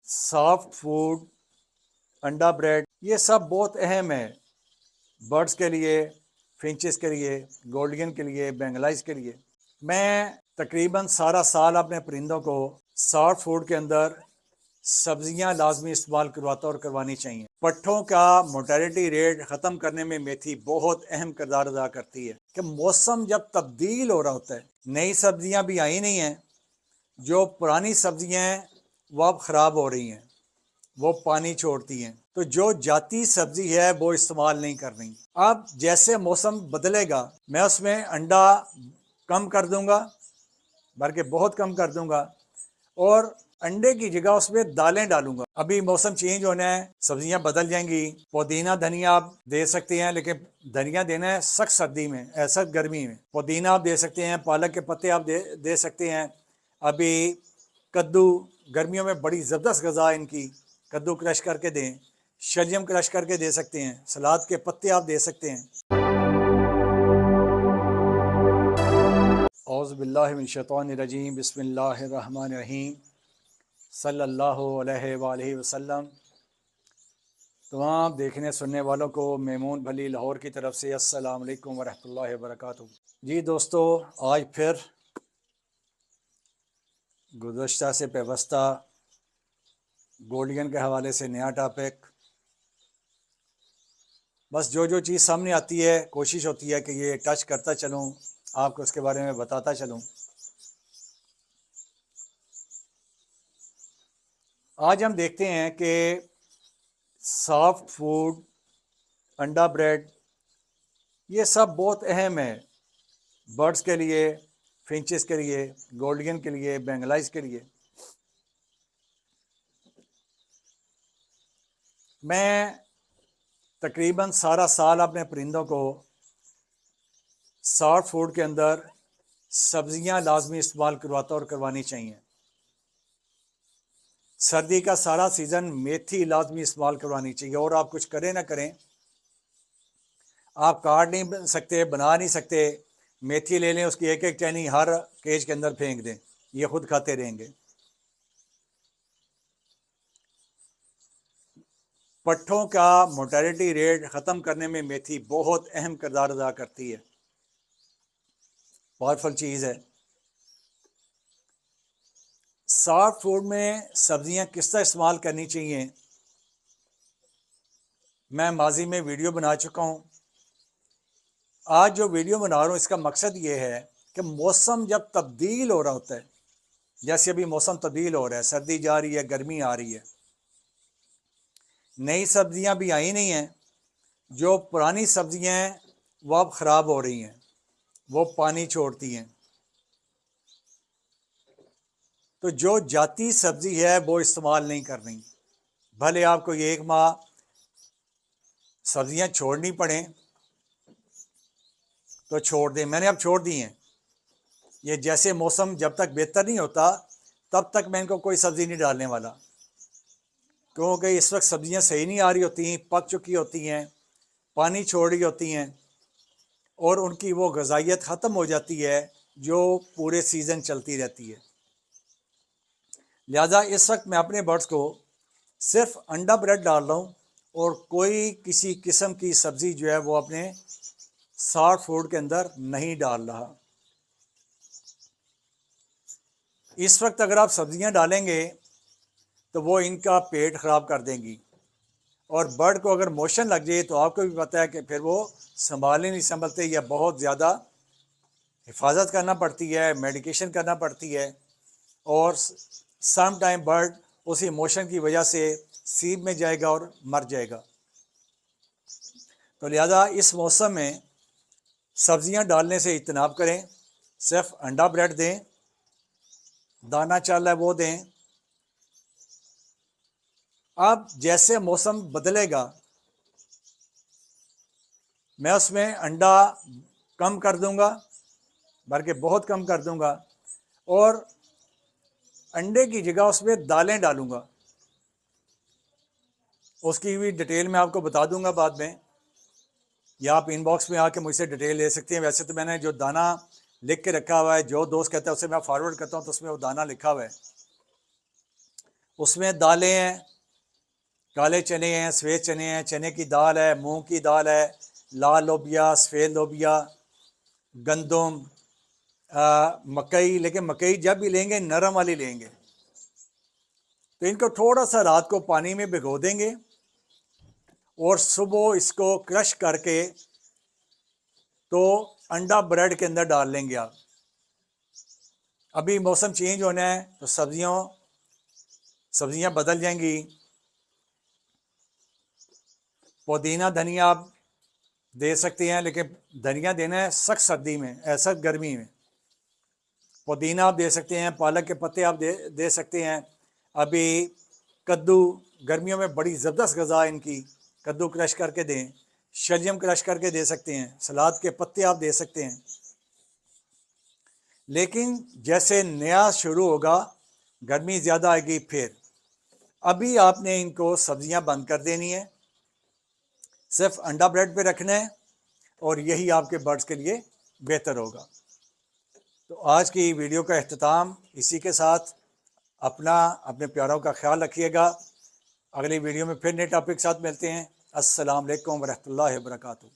Soft food, अंडा bread, ये सब बहुत अहम है बर्ड्स के लिए, फिंचेस के लिए, गोल्डियन के लिए, बेंगलाइज के लिए। मैं तकरीबन सारा साल अपने परिंदों को सॉफ्ट फूड के अंदर सब्जियां लाजमी इस्तेमाल करवाता और करवानी चाहिए। पट्ठों का मोर्टेलिटी रेट ख़त्म करने में मेथी बहुत अहम किरदार अदा करती है कि मौसम जब तब्दील हो रहा होता है, नई सब्जियां भी आई नहीं हैं, जो पुरानी सब्जियां हैं वो अब ख़राब हो रही हैं, वो पानी छोड़ती हैं, तो जो जाती सब्जी है वो इस्तेमाल नहीं कर रही। अब जैसे मौसम बदलेगा मैं उसमें अंडा कम कर दूंगा, बल्कि बहुत कम कर दूंगा, और अंडे की जगह उसमें दालें डालूंगा। अभी मौसम चेंज होना है, सब्जियां बदल जाएंगी। पुदीना धनिया आप दे सकते हैं, लेकिन धनिया देना है सख्त सर्दी में, सख्त गर्मी में। पुदीना आप दे सकते हैं, पालक के पत्ते आप दे सकते हैं। अभी कद्दू, गर्मियों में बड़ी ज़बरदस्त गज़ा इनकी, कद्दू क्रश करके दें, शलजम क्रश करके दे सकते हैं, सलाद के पत्ते आप दे सकते हैं। औज़ु बिल्लाहि मिनश शैतानिर रजीम, बिस्मिल्लाहिर रहमानिर रहीम, सल्लल्लाहु अलैहि वसल्लम। तमाम देखने सुनने वालों को मेमून भली लाहौर की तरफ से अस्सलाम वालेकुम वरहमतुल्लाहि वबरकातुहू। जी दोस्तों, आज फिर गुज़श्ता से पेवस्ता गोल्डियन के हवाले से नया टॉपिक। बस जो चीज़ सामने आती है कोशिश होती है कि ये टच करता चलूँ, आपको उसके बारे में बताता चलूँ। आज हम देखते हैं कि सॉफ्ट फूड, अंडा ब्रेड, ये सब बहुत अहम है बर्ड्स के लिए, फिंचेस के लिए, गोल्डियन के लिए, बेंगलाइज के लिए। मैं तकरीबन सारा साल अपने परिंदों को सॉफ्ट फूड के अंदर सब्जियां लाजमी इस्तेमाल करवाता और करवानी चाहिए। सर्दी का सारा सीज़न मेथी लाजमी इस्तेमाल करवानी चाहिए। और आप कुछ करें ना करें, आप काट नहीं सकते, बना नहीं सकते, मेथी ले लें, उसकी एक एक टहनी हर केज के अंदर फेंक दें, ये खुद खाते रहेंगे। पट्ठों का मोर्टेलिटी रेट ख़त्म करने में मेथी बहुत अहम किरदार अदा करती है, पावरफुल चीज़ है। सॉफ्ट फूड में सब्जियां किस तरह इस्तेमाल करनी चाहिए, मैं माजी में वीडियो बना चुका हूँ। आज जो वीडियो बना रहा हूँ इसका मकसद ये है कि मौसम जब तब्दील हो रहा होता है, जैसे अभी मौसम तब्दील हो रहा है, सर्दी जा रही है, गर्मी आ रही है, नई सब्जियां भी आई नहीं हैं, जो पुरानी सब्जियां हैं वो अब ख़राब हो रही हैं, वो पानी छोड़ती हैं, तो जो जाती सब्ज़ी है वो इस्तेमाल नहीं कर रही। भले आपको ये एक माह सब्जियां छोड़नी पड़ें तो छोड़ दें, मैंने अब छोड़ दी हैं। ये जैसे मौसम जब तक बेहतर नहीं होता तब तक मैं इनको कोई सब्ज़ी नहीं डालने वाला, क्योंकि इस वक्त सब्जियां सही नहीं आ रही होती, पक चुकी होती हैं, पानी छोड़ रही होती हैं, और उनकी वो ग़ज़ाइयत ख़त्म हो जाती है जो पूरे सीज़न चलती रहती है। लिहाजा इस वक्त मैं अपने बर्ड्स को सिर्फ अंडा ब्रेड डाल रहा हूँ, और कोई किसी किस्म की सब्ज़ी जो है वो अपने सॉफ्ट फूड के अंदर नहीं डाल रहा। इस वक्त अगर आप सब्ज़ियाँ डालेंगे तो वो इनका पेट ख़राब कर देंगी, और बर्ड को अगर मोशन लग जाए तो आपको भी पता है कि फिर वो संभाल ही नहीं संभलते, या बहुत ज़्यादा हिफाजत करना पड़ती है, मेडिकेशन करना पड़ती है, और सम टाइम बर्ड उसी मोशन की वजह से सीप में जाएगा और मर जाएगा। तो लिहाजा इस मौसम में सब्जियां डालने से इज्तनाब करें, सिर्फ अंडा ब्रेड दें, दाना चावल है वो दें। अब जैसे मौसम बदलेगा मैं उसमें अंडा कम कर दूंगा, बल्कि बहुत कम कर दूंगा, और अंडे की जगह उसमें दालें डालूंगा। उसकी भी डिटेल मैं आपको बता दूंगा बाद में, या आप इनबॉक्स में आके मुझसे डिटेल ले सकते हैं। वैसे तो मैंने जो दाना लिख के रखा हुआ है, जो दोस्त कहता है उसे मैं फॉरवर्ड करता हूँ तो उसमें वो दाना लिखा हुआ है, اس میں دالیں ہیں، کالے چنے ہیں، سفید چنے ہیں، چنے کی دال ہے، مونگ کی دال ہے، لال لوبیا، سفید لوبیا، گندم، مکئی، لیکن مکئی جب بھی لیں گے نرم والی لیں گے۔ تو ان کو تھوڑا سا رات کو پانی میں بھگو دیں گے اور صبح اس کو کرش کر کے تو انڈا بریڈ کے اندر ڈال لیں گے آپ۔ ابھی موسم چینج ہونا ہے تو سبزیاں بدل جائیں گی۔ پودینہ دھنیا آپ دے سکتے ہیں، لیکن دھنیا دینا ہے سخت سردی میں، ایسا گرمی میں۔ پودینہ آپ دے سکتے ہیں، پالک کے پتے آپ دے سکتے ہیں۔ ابھی کدو گرمیوں میں بڑی زبردست غذا ان کی، کدو کرش کر کے دیں، شلجم کرش کر کے دے سکتے ہیں، سلاد کے پتے آپ دے سکتے ہیں۔ لیکن جیسے نیا شروع ہوگا، گرمی زیادہ آئے گی، پھر ابھی آپ نے ان کو سبزیاں بند کر دینی ہے، صرف انڈا بریڈ پہ رکھنا ہے، اور یہی آپ کے برڈز کے لیے بہتر ہوگا۔ تو آج کی ویڈیو کا اختتام اسی کے ساتھ۔ اپنے پیاروں کا خیال رکھیے گا۔ اگلی ویڈیو میں پھر نئے ٹاپک کے ساتھ ملتے ہیں۔ السلام علیکم ورحمۃ اللہ وبرکاتہ۔